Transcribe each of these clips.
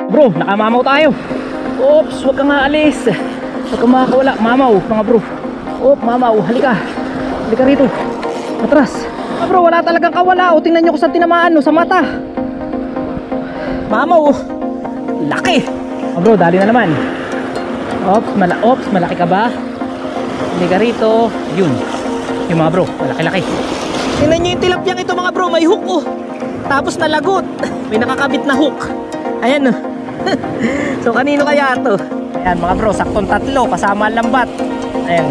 Bro, nakamamaw tayo. Oops, huwag kang aalis. Huwag kang makakawala. Mamaw, mga bro. Oop, mamaw, halika. Halika rito. Atras. Bro, wala talagang kawala. O, tingnan nyo kung saan tinamaan, no, sa mata. Mamaw. Laki. Bro, dali na naman. Ops, malaki ka ba? Halika rito. Yun. Yung mga bro, malaki-laki. Tingnan nyo yung tilapyang ito mga bro. May hook, oh. Tapos nalagot. May nakakabit na hook. Ayan, oh. So kanino kaya ito? Ayan mga bro, saktong 3 kasama ang lambat. Ayan.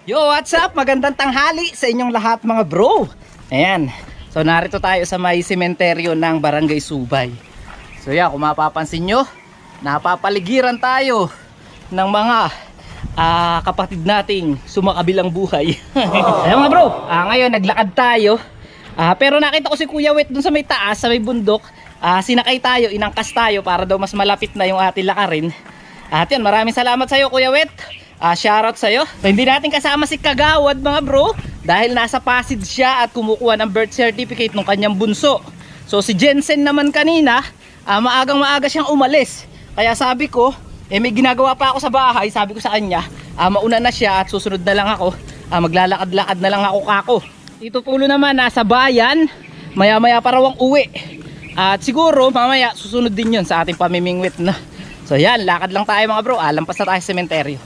Yo, what's up? Magandang tanghali sa inyong lahat mga bro. Ayan. So narito tayo sa may sementeryo ng Barangay Subay. So yeah, kung mapapansin nyo, napapaligiran tayo ng mga kapatid nating sumakabilang buhay. Ayan mga bro, ngayon naglakad tayo. Pero nakita ko si Kuya Wet dun sa may taas, sa may bundok. Sinakay tayo, inangkas tayo para daw mas malapit na yung ating lakarin. At yan, maraming salamat sa'yo Kuya Wet. Shoutout sa'yo. So hindi natin kasama si Kagawad mga bro, dahil nasa Pasig siya at kumukuha ng birth certificate ng kanyang bunso. So si Jensen naman kanina, maagang maaga siyang umalis. Kaya sabi ko, may ginagawa pa ako sa bahay. Sabi ko sa kanya, mauna na siya at susunod na lang ako. Maglalakad-lakad na lang ako kako. Tito Pulo naman nasa bayan, maya-maya pa raw ang uwi. At siguro mamaya susunod din yun sa ating pamimingwit na. So yan, lakad lang tayo mga bro. Lampas na tayo sa sementeryo.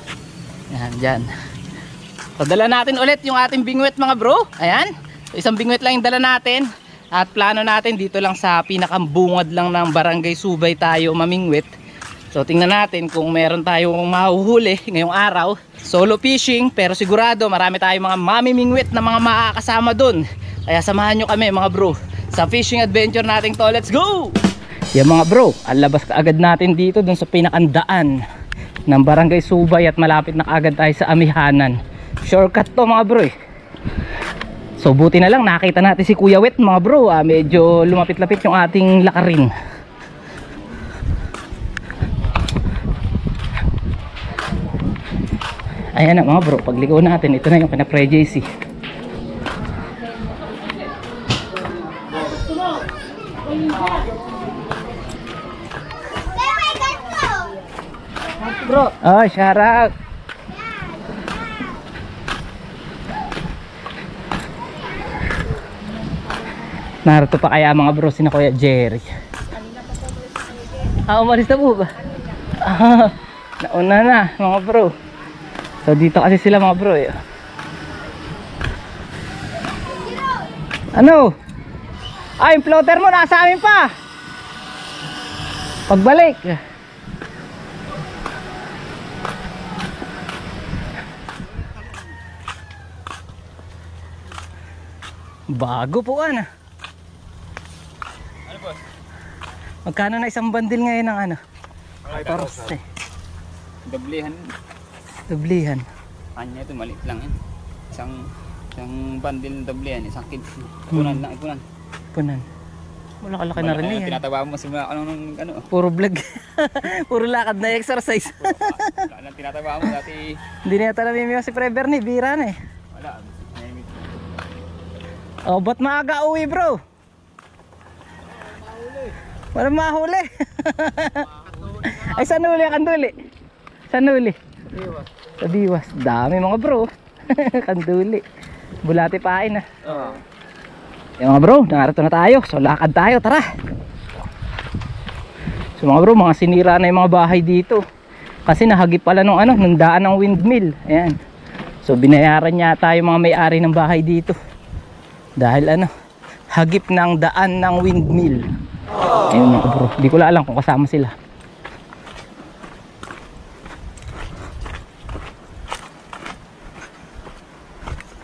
Yan, dyan. So dala natin ulit yung ating bingwit mga bro. Ayan, so, isang bingwit lang yung dala natin. At plano natin dito lang sa pinakambungad lang ng Barangay Subay tayo mamingwit. So tingnan natin kung meron tayong mahuhuli ngayong araw. Solo fishing, pero sigurado marami tayong mga mamimingwit na mga makakasama dun. Kaya samahan nyo kami mga bro sa fishing adventure natin to. Let's go! Yan mga bro, alabas ka agad natin dito dun sa pinakandaan ng Barangay Subay at malapit na agad tayo sa Amihanan. Shortcut to mga bro eh. So buti na lang nakita natin si Kuya Wet mga bro. Medyo lumapit-lapit yung ating lakarin. Ayan na mga bro, pagligaw natin, ito na yung kina-pre-JC. Bro, oh shout out. Narito pa kaya mga bro sina Kuya Jerry. Umalis na po ba? Nauna na mga bro. So dito kasi sila mga bro eh. Ano? Yung floater mo nasa amin pa. Pagbalik bago po ano boss? Magkano na isang bandil ngayon ng ano? Toros eh. Doblihan. Kanya ito maliit lang yan. Isang bandil doblihan, isang kid. Punan lang, punan. Wala kalaki na rin yan. Tinatawa mo sa mga ano. Puro vlog. Puro lakad na exercise. Wala lang tinatawa mo dati. Hindi na yata namimiyaw si Prever ni bira na eh. Wala. Oh, ba't maaga uwi bro? Walang mahuli. Ay saan huli ang kanduli? Saan huli? Sa Biwas. Dami mga bro. Kanduli. Bulati pain na. Yung mga bro, narito na tayo. So lakad tayo, tara. So mga bro, mga sinira na yung mga bahay dito. Kasi nahagip pala nung daan ng windmill. Ayan. So binayaran yata yung mga may-ari ng bahay dito. Dahil hagip ng daan ng windmill. Ayun mga bro, di ko alam kung kasama sila.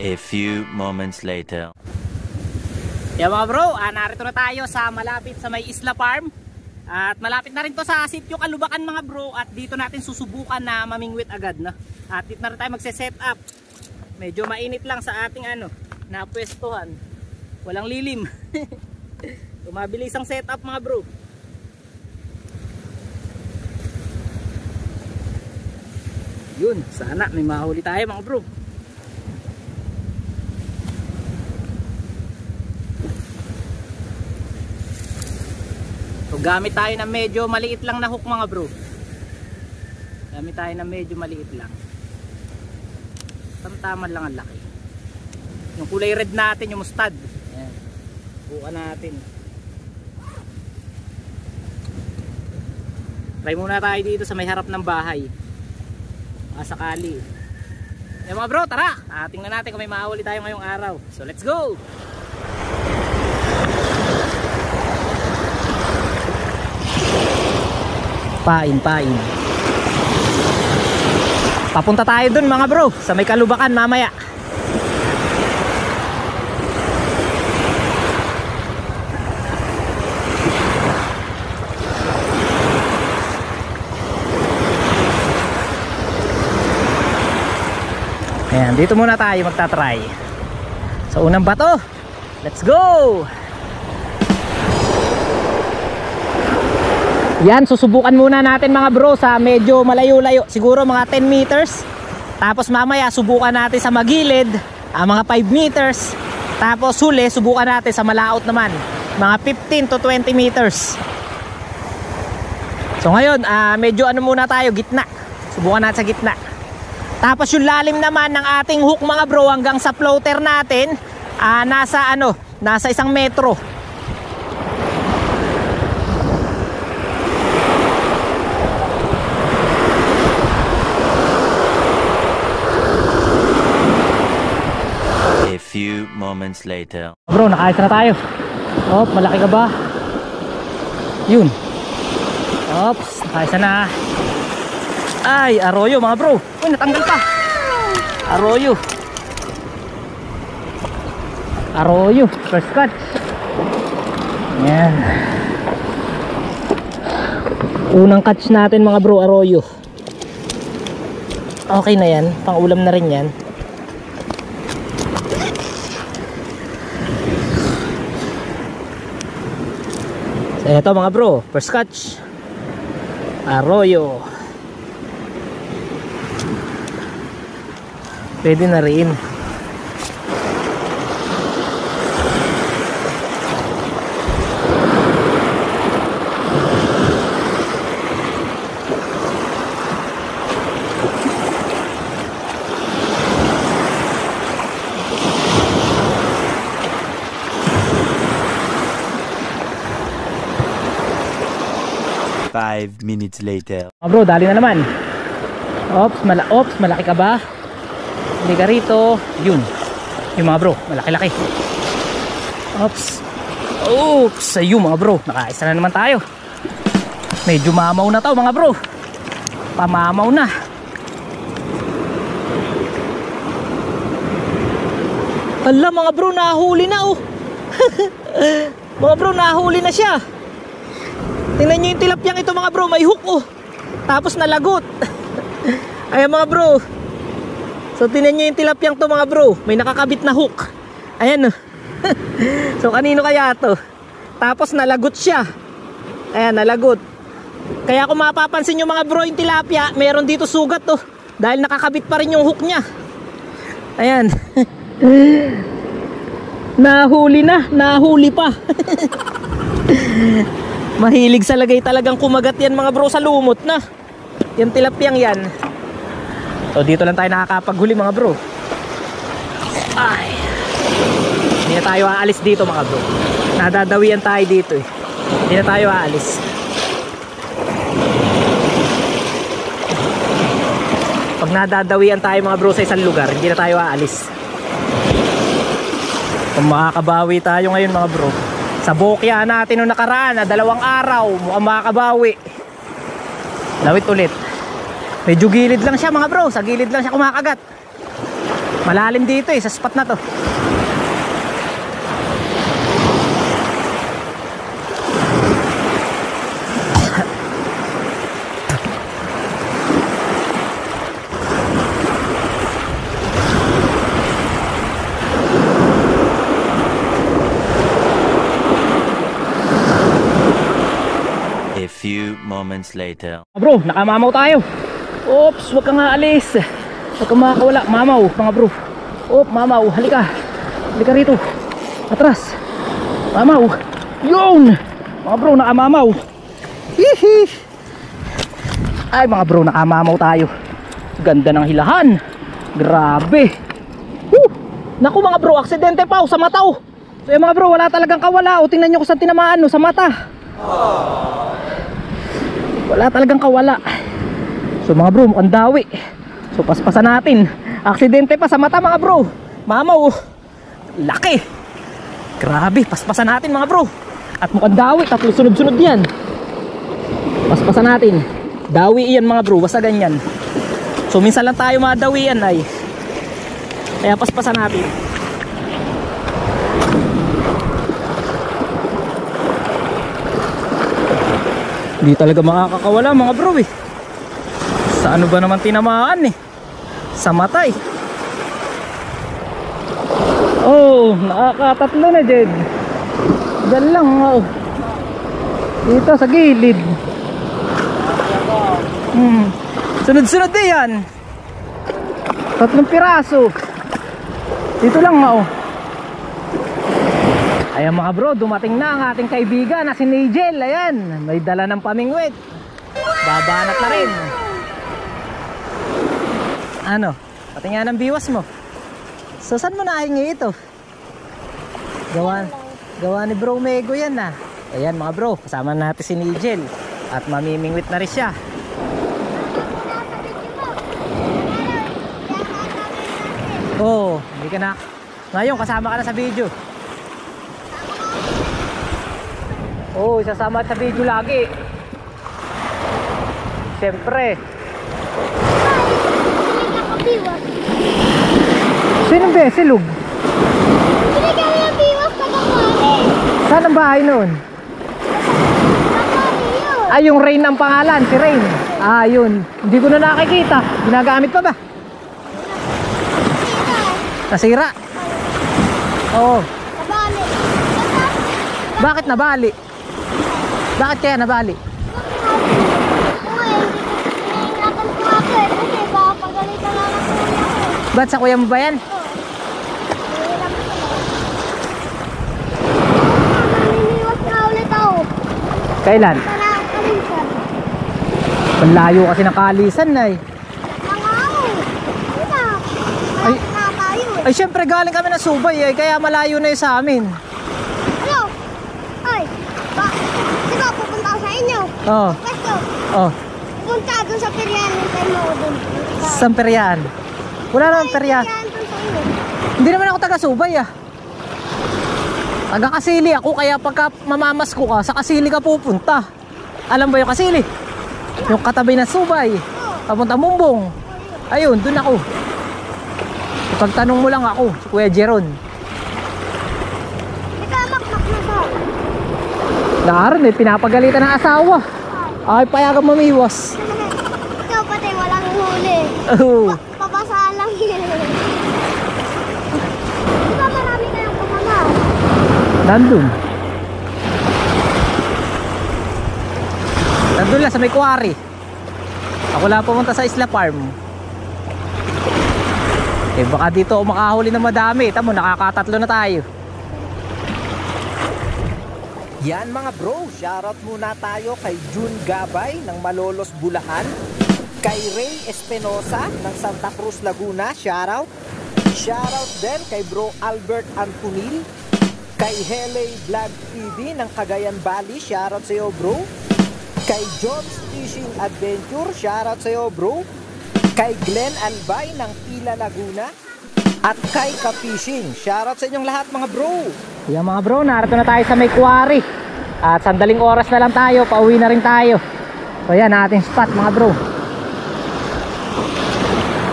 A few moments later. Yeah mga bro, narito na tayo sa malapit sa may Isla Farm. At malapit na rin to sa Sitio Kalubakan mga bro. At dito natin susubukan na mamingwit agad na. At dito na rin tayo magse-set up. Medyo mainit lang sa ating napwestuhan. Walang lilim. So mabilis ang setup mga bro. Yun, sana may mahuli tayo mga bro. So gamit tayo ng medyo maliit lang na hook mga bro. Gamit tayo ng medyo maliit lang. Tamtaman lang ang laki. Yung kulay red natin, yung mustard. Ayan. Buka natin. Try muna tayo dito sa may harap ng bahay. Sakali. Yan mga bro, tara! Tingnan natin kung may mahuli tayo ngayong araw. So let's go! Pain. Papunta tayo dun mga bro, sa may kalubakan mamaya. Ayan, dito muna tayo magta-try. So unang bato, let's go! Yan, susubukan muna natin mga bro sa medyo malayo-layo, siguro mga 10 meters. Tapos mamaya subukan natin sa magilid, mga 5 meters. Tapos huli, subukan natin sa malaot naman, mga 15 to 20 meters. So ngayon, medyo ano muna tayo, gitna. Subukan natin sa gitna. Tapos yung lalim naman ng ating hook mga bro hanggang sa floater natin, nasa 1 metro. A few moments later. Bro, nakaayos na tayo. Op, malaki ka ba? Yun. Ops, nakaayos na. Ay, arroyo mga bro. Uy, natanggal pa. Arroyo. Arroyo, first catch. Yan. Unang catch natin mga bro, arroyo. Okay na yan, pang ulam na rin yan. So, ito mga bro, first catch. Arroyo. Pwede na rin. Five minutes later. Bro, dali na naman. Ops, malaki ka ba? Hindi ka rito. Yun. Yung mga bro, malaki-laki. Oops, ayun mga bro, nakaisa na naman tayo. Medyo mamaw na to mga bro. Pamamaw na. Hala mga bro, nahuli na oh. Mga bro, nahuli na siya. Tingnan nyo yung tilapyang ito mga bro, may hook oh. Tapos nalagot. Ayan mga bro. So tingnan nyo yung tilapyang to mga bro, may nakakabit na hook. Ayan oh. So kanino kaya to? Tapos nalagot siya. Ayan, nalagot. Kaya kung mapapansin nyo mga bro, yung tilapia, meron dito sugat to. Dahil nakakabit pa rin yung hook niya. Ayan. Nahuli pa. Mahilig sa lagay talagang kumagat yan mga bro sa lumot na. Yung tilapyang yan. So dito lang tayo nakakapaghuli mga bro. Ay. Hindi na tayo aalis dito mga bro. Nadadawian tayo dito eh. Hindi na tayo aalis. Pag nadadawian tayo mga bro sa isang lugar, hindi na tayo aalis. Kung makakabawi tayo ngayon mga bro, sa bokya natin nung nakaraan na 2 araw, mukhang makakabawi. Lawit ulit. Medyo gilid lang siya mga bro, sa gilid lang siya kumakagat. Malalim dito eh, sa spot na to. A few moments later. Bro, nakamamaw tayo. Oops, wag kang aalis. Wag kang makakawala. Mamaw, mga bro. Op, mamaw, halika. Halika rito. Atras. Mamaw. Yun! Mga bro, nakamamaw. Hihi. Ay mga bro, nakamamaw tayo. Ganda ng hilahan. Grabe. Woo! Naku mga bro, aksidente pa sa mata. So yung mga bro, wala talagang kawala. O tingnan nyo kung saan tinamaan sa mata. Wala talagang kawala. So mga bro, mukhang dawi. So paspasan natin. Aksidente pa sa mata mga bro. Mamaw. Laki. Grabe, paspasan natin mga bro. At mukhang dawi, tatlo sunod-sunod yan. Paspasan natin. Dawi yan mga bro, basta ganyan. So minsan lang tayo madawi yan ay. Kaya paspasan natin. Hindi talaga makakakawala mga bro eh. Sa ano ba naman tinamaan eh? Sa mata eh. Oh, nakakatatlo na Jed. Diyan lang oh. Dito sa gilid. Sunod-sunod din yan. 3 piraso. Dito lang oh. Ayan mga bro, dumating na ang ating kaibigan na si Nigel. Ayan, may dala ng pamingwit. Babanat na rin. Ano? Pati nga ng biwas mo. So saan mo nahingi ito? Gawa ni Bro Mego yan na. Ayan mga bro, kasama natin si Nigel. At mamimingwit na rin siya. Oo, hindi ka na. Ngayon kasama ka na sa video. Oo, sasama sa video lagi. Siyempre. Sinong besilog? Binigyan mo yung biwas na kakwari. Saan ang bahay nun? Kakwari yun. Ay, yung Rain ang pangalan, si Rain. Ah, yun. Hindi ko na nakikita. Ginagamit pa ba? Nasira. Oo. Nabali. Bakit nabali? Bakit kaya nabali? Ingatan ko ako eh. Kasi baka pagalitan lang ang kuya ko. Ba't sa kuya mo ba yan? Naniniwas na ulit ako. Kailan? Para kalisan. Panlayo kasi ng kalisan na eh. Mga ako. Diba? Ay. Malapit na tayo eh. Ay, syempre galing kami ng Subay eh. Kaya malayo na yun sa amin. Ano? Ay. Diba pupunta ako sa inyo? Oo. Pwesto. Oh. Pupunta doon sa Perian. Hintay mo ako doon. Saan peryan? Wala naman peryan. Perian doon sa inyo. Hindi naman ako taga Subay ah. Taga Kasili ako, kaya pagka mamamasko ka, sa Kasili ka pupunta. Alam ba yung Kasili? Yung katabi ng Subay. Papunta Mumbong. Ayun, dun ako. Pagtanong mo lang ako, si Kuya Jeron. Nakamakmak na sa. Naroon eh, pinapagalitan ng asawa. Ay, payagan mamiwas. Ikaw pati walang huli. Oh. Papasahan lang yun. Diba marami kayong kasama? Nandun. Nandun lang sa may quarry. Ako lang pumunta sa Isla Farm. Eh baka dito ako makahuli ng madami. Tamo, nakakatatlo na tayo. Yan mga bro, shoutout muna tayo kay June Gabay ng Malolos, Bulacan. Kay Ray Espinosa ng Santa Cruz, Laguna, shoutout. Shoutout din kay bro Albert Antonil. Kay Hele Vlog TV ng Cagayan Valley, shoutout sa iyo bro. Kay John's Fishing Adventure, shoutout sa iyo bro. Kay Glenn Albay ng Pila, Laguna. At kay Ka-Fishing, shoutout sa inyong lahat mga bro. Yan mga bro, narito na tayo sa may quarry. At sandaling oras na lang tayo, pauwi na rin tayo. So yan, ating spot mga bro.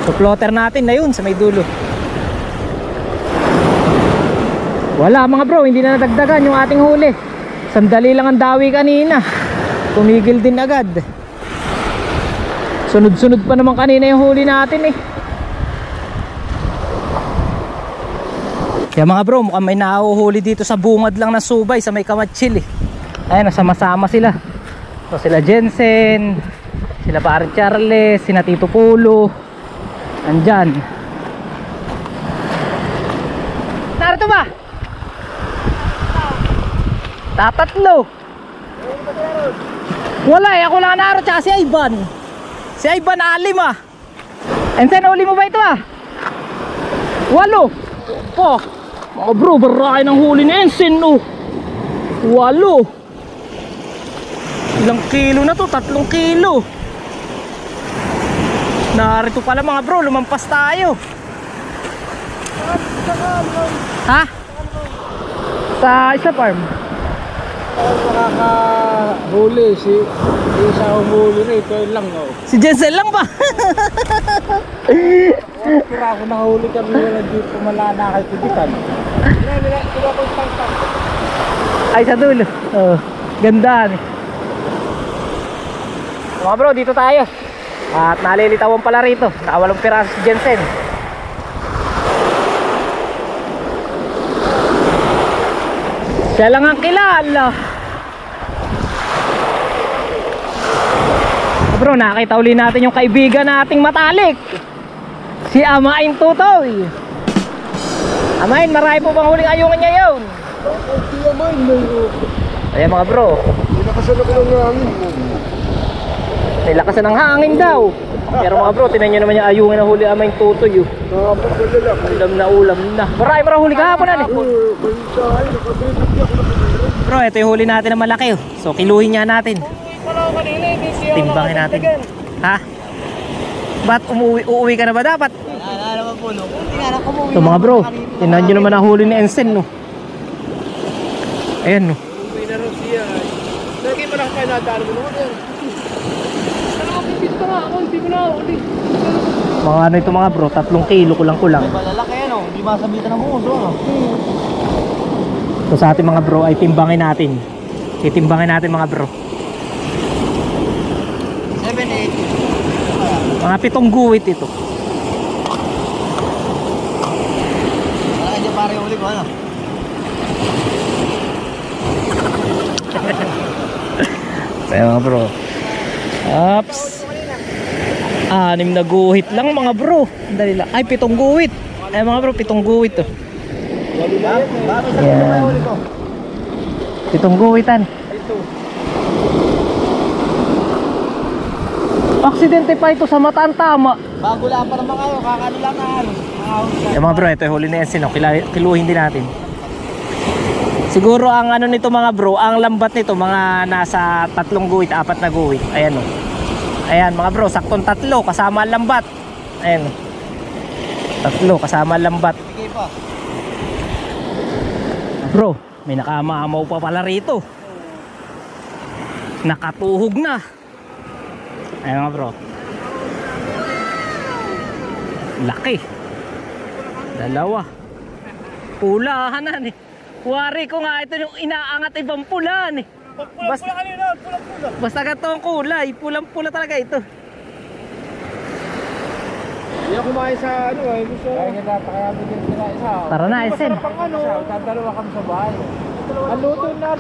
So plotter natin na yun sa may dulo. Wala mga bro, hindi na nadagdagan yung ating huli. Sandali lang ang dawi kanina. Tumigil din agad. Sunod-sunod pa naman kanina yung huli natin eh. Kaya mga bro, mukhang may nahuhuli dito sa bungad lang ng Subay, sa may Kamatsil eh. Ayan, nasama-sama sila. So sila Jensen, Sila pare Charles, sina Tito Polo. Andyan. Narito ba? Tatatlo. Wala eh, ako lang naro tsaka si Ivan. Si Ivan alim ah. Ensen, uli mo ba ito ah? 8. Po. Mga bro, baray ng huli ni Ensen oh. 8. Ilang kilo na to? 3 kilo. Narito pala mga bro, lumampas tayo. Ha? Sa isa farm. Makakahuli si isa humuli rito lang oh. Si Jensen lang ba? Kira ako nahuli kami wala dito malana kay Tibitan. Nila ko tang. Ay sa dulo. Oh, ganda ni. Mga bro, dito tayo. At nalilitawan pala rito. Nakawalong piraso si Jensen. Siya lang ang kilala. Bro, nakita uli natin yung kaibigan nating matalik. Si Amain Tutoy. Amain, marami po bang huling ayungan niya yun? Ayan mga bro. Nilakasan ako ng hangin. Nilakasan ng hangin daw. Pero mga bro, tinan nyo naman yung ayungan na huli Amain Tutoy. Ulam na ulam na. Marami huli kahapon na. Bro, ito yung huli natin na malaki. So kiluhin niya natin. Timbangin natin. Ha? Ba't uuwi ka na ba dapat? Ito mga bro, tinan nyo naman ang huli ni Ensen no. Ayan no. May na rin siya. Lagi pa lang kayo nadaan mo naman yan. Ano ka pipista nga ako, hindi mo na uli. Mga ano ito mga bro, 3 kilo kulang-kulang. Malalaki yan oh, hindi masabitan ng muso. So sa ating mga bro ay timbangin natin. Titimbangin natin mga bro. 7, 8. Mga 7 guwit ito. Wala niya pare uli ko ano? Kaya mga bro. Ups. 6 na guhit lang mga bro. Dali lang. Ay 7 guhit. Ay mga bro, 7 guhit to. Yan. 7 guhitan. Aksidente pa ito sa Mataan tama. Bago lang pa naman kayo, kakano lang na ano. Yung mga bro, ito yung huli na Ensen. Kiluhin din natin. Siguro ang ano nito mga bro, ang lambat nito mga nasa 3 guhit, 4 na guhit. Ayan o. Ayan mga bro, saktong 3 kasama ang lambat. Ayan. 3 kasama ang lambat. Sige pa. Bro, may nakamamaw pa pala rito. Nakatuhog na. Ayan mga bro. Laki. 2. Pulahan eh. Wari ko nga ito yung inaangat ibang pulan eh. Basta kanina, pulang-pula. Basta ganito ang kulay, pulang-pula talaga ito. Hindi ako kumain sa ano eh, gusto. Kaya nga kaya bigyan sila isa. Tara na, Ensen. Pang ano, dalawa kami sa bahay. Ang luto na